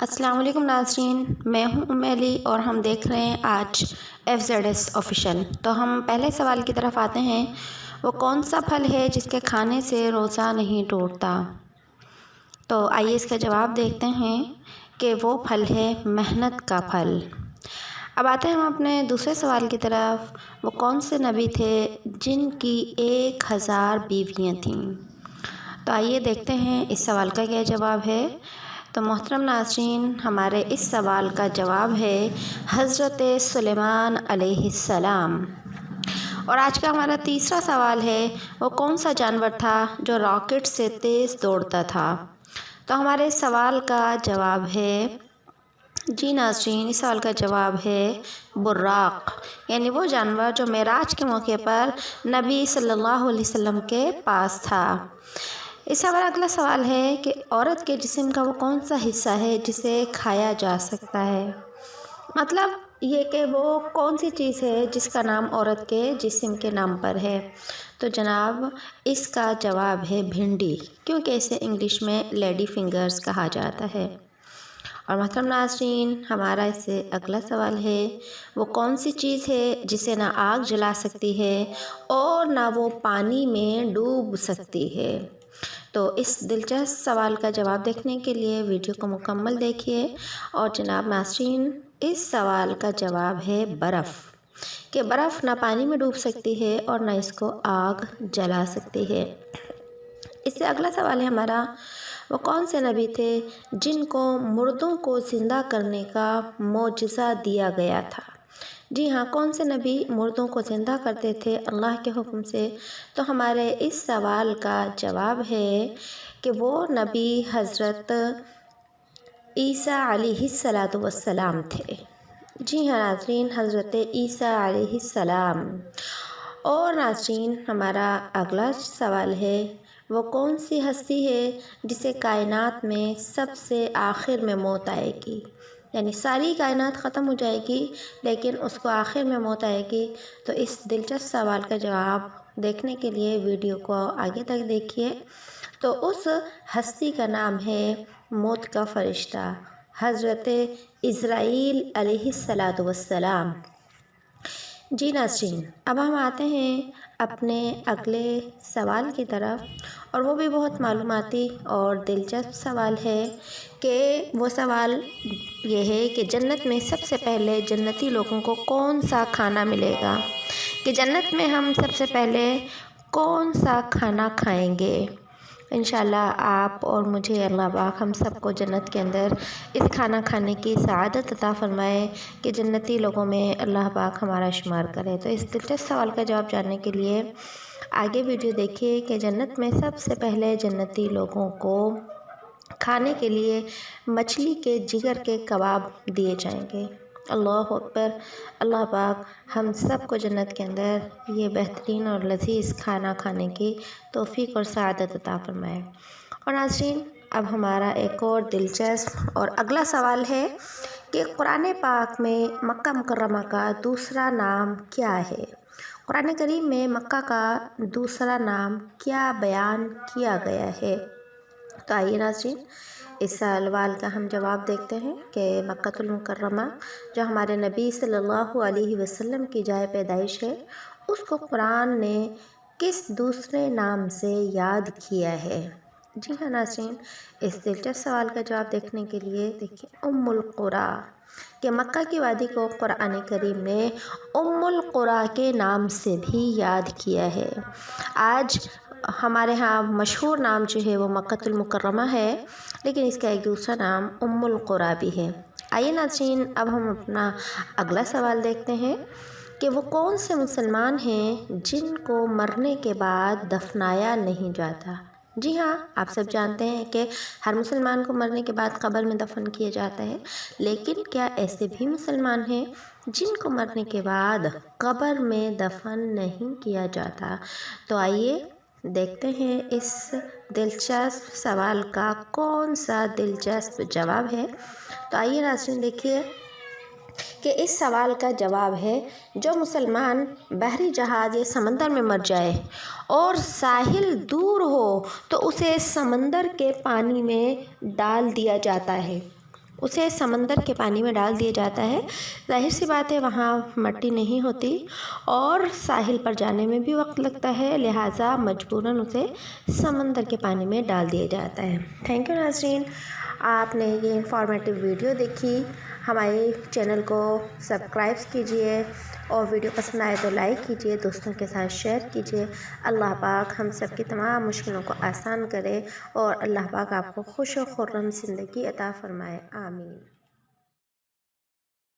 السلام علیکم ناظرین، میں ہوں علی اور ہم دیکھ رہے ہیں آج FZS آفیشیل۔ تو ہم پہلے سوال کی طرف آتے ہیں، وہ کون سا پھل ہے جس کے کھانے سے روزہ نہیں ٹوٹتا؟ تو آئیے اس کا جواب دیکھتے ہیں کہ وہ پھل ہے محنت کا پھل۔ اب آتے ہیں ہم اپنے دوسرے سوال کی طرف، وہ کون سے نبی تھے جن کی 1000 بیویاں تھیں؟ تو آئیے دیکھتے ہیں اس سوال کا کیا جواب ہے۔ تو محترم ناظرین، ہمارے اس سوال کا جواب ہے حضرت سلیمان علیہ السلام۔ اور آج کا ہمارا تیسرا سوال ہے، وہ کون سا جانور تھا جو راکٹ سے تیز دوڑتا تھا؟ تو ہمارے سوال کا جواب ہے، جی ناظرین، اس سوال کا جواب ہے براق، یعنی وہ جانور جو معراج کے موقع پر نبی صلی اللہ علیہ وسلم کے پاس تھا۔ اس سے ہمارا اگلا سوال ہے کہ عورت کے جسم کا وہ کون سا حصہ ہے جسے کھایا جا سکتا ہے؟ مطلب یہ کہ وہ کون سی چیز ہے جس کا نام عورت کے جسم کے نام پر ہے؟ تو جناب اس کا جواب ہے بھنڈی، کیونکہ اسے انگلش میں لیڈی فنگرز کہا جاتا ہے۔ اور محترم ناظرین، ہمارا اس سے اگلا سوال ہے، وہ کون سی چیز ہے جسے نہ آگ جلا سکتی ہے اور نہ وہ پانی میں ڈوب سکتی ہے؟ تو اس دلچسپ سوال کا جواب دیکھنے کے لیے ویڈیو کو مکمل دیکھیے۔ اور جناب ناظرین، اس سوال کا جواب ہے برف، کہ برف نہ پانی میں ڈوب سکتی ہے اور نہ اس کو آگ جلا سکتی ہے۔ اس سے اگلا سوال ہے ہمارا، وہ کون سے نبی تھے جن کو مردوں کو زندہ کرنے کا معجزہ دیا گیا تھا؟ جی ہاں، کون سے نبی مردوں کو زندہ کرتے تھے اللہ کے حکم سے؟ تو ہمارے اس سوال کا جواب ہے کہ وہ نبی حضرت عیسیٰ علیہ السلام تھے۔ جی ہاں ناظرین، حضرت عیسیٰ علیہ السلام۔ اور ناظرین، ہمارا اگلا سوال ہے، وہ کون سی ہستی ہے جسے کائنات میں سب سے آخر میں موت آئے گی؟ یعنی ساری کائنات ختم ہو جائے گی لیکن اس کو آخر میں موت آئے گی۔ تو اس دلچسپ سوال کا جواب دیکھنے کے لیے ویڈیو کو آگے تک دیکھیے۔ تو اس ہستی کا نام ہے موت کا فرشتہ، حضرت عزرائیل علیہ السلام۔ جی ناظرین، اب ہم آتے ہیں اپنے اگلے سوال کی طرف، اور وہ بھی بہت معلوماتی اور دلچسپ سوال ہے کہ وہ سوال یہ ہے کہ جنت میں سب سے پہلے جنتی لوگوں کو کون سا کھانا ملے گا؟ کہ جنت میں ہم سب سے پہلے کون سا کھانا کھائیں گے؟ انشاءاللہ آپ اور مجھے اللہ پاک ہم سب کو جنت کے اندر اس کھانا کھانے کی سعادت عطا فرمائے کہ جنتی لوگوں میں اللہ پاک ہمارا شمار کرے۔ تو اس دلچسپ سوال کا جواب جاننے کے لیے آگے ویڈیو دیکھیے کہ جنت میں سب سے پہلے جنتی لوگوں کو کھانے کے لیے مچھلی کے جگر کے کباب دیے جائیں گے۔ اللہ اکبر! اللہ پاک ہم سب کو جنت کے اندر یہ بہترین اور لذیذ کھانا کھانے کی توفیق اور سعادت عطا فرمائے۔ اور ناظرین، اب ہمارا ایک اور دلچسپ اور اگلا سوال ہے کہ قرآن پاک میں مکہ مکرمہ کا دوسرا نام کیا ہے؟ قرآن کریم میں مکہ کا دوسرا نام کیا بیان کیا گیا ہے؟ تو آئیے ناظرین، اس سوال کا ہم جواب دیکھتے ہیں کہ مکۃ المکرمہ جو ہمارے نبی صلی اللہ علیہ وسلم کی جائے پیدائش ہے، اس کو قرآن نے کس دوسرے نام سے یاد کیا ہے؟ جی ہاں ناظرین، اس دلچسپ سوال کا جواب دیکھنے کے لیے دیکھیں ام القریٰ، کہ مکہ کی وادی کو قرآن کریم نے ام القریٰ کے نام سے بھی یاد کیا ہے۔ آج ہمارے ہاں مشہور نام جو ہے وہ مکۃ المکرمہ ہے، لیکن اس کا ایک دوسرا نام ام القریٰ بھی ہے۔ آئیے ناظرین، اب ہم اپنا اگلا سوال دیکھتے ہیں کہ وہ کون سے مسلمان ہیں جن کو مرنے کے بعد دفنایا نہیں جاتا؟ جی ہاں، آپ سب جانتے ہیں کہ ہر مسلمان کو مرنے کے بعد قبر میں دفن کیا جاتا ہے، لیکن کیا ایسے بھی مسلمان ہیں جن کو مرنے کے بعد قبر میں دفن نہیں کیا جاتا؟ تو آئیے دیکھتے ہیں اس دلچسپ سوال کا کون سا دلچسپ جواب ہے۔ تو آئیے ناظرین دیکھیے کہ اس سوال کا جواب ہے، جو مسلمان بحری جہاز یا سمندر میں مر جائے اور ساحل دور ہو تو اسے سمندر کے پانی میں ڈال دیا جاتا ہے۔ اسے سمندر کے پانی میں ڈال دیا جاتا ہے۔ ظاہر سی بات ہے وہاں مٹی نہیں ہوتی اور ساحل پر جانے میں بھی وقت لگتا ہے، لہٰذا مجبوراً اسے سمندر کے پانی میں ڈال دیا جاتا ہے۔ تھینک یو ناظرین، آپ نے یہ انفارمیٹیو ویڈیو دیکھی۔ ہمارے چینل کو سبسکرائب کیجئے اور ویڈیو پسند آئے تو لائک کیجئے، دوستوں کے ساتھ شیئر کیجئے۔ اللہ پاک ہم سب کی تمام مشکلوں کو آسان کرے اور اللہ پاک آپ کو خوش و خرم زندگی عطا فرمائے، آمین۔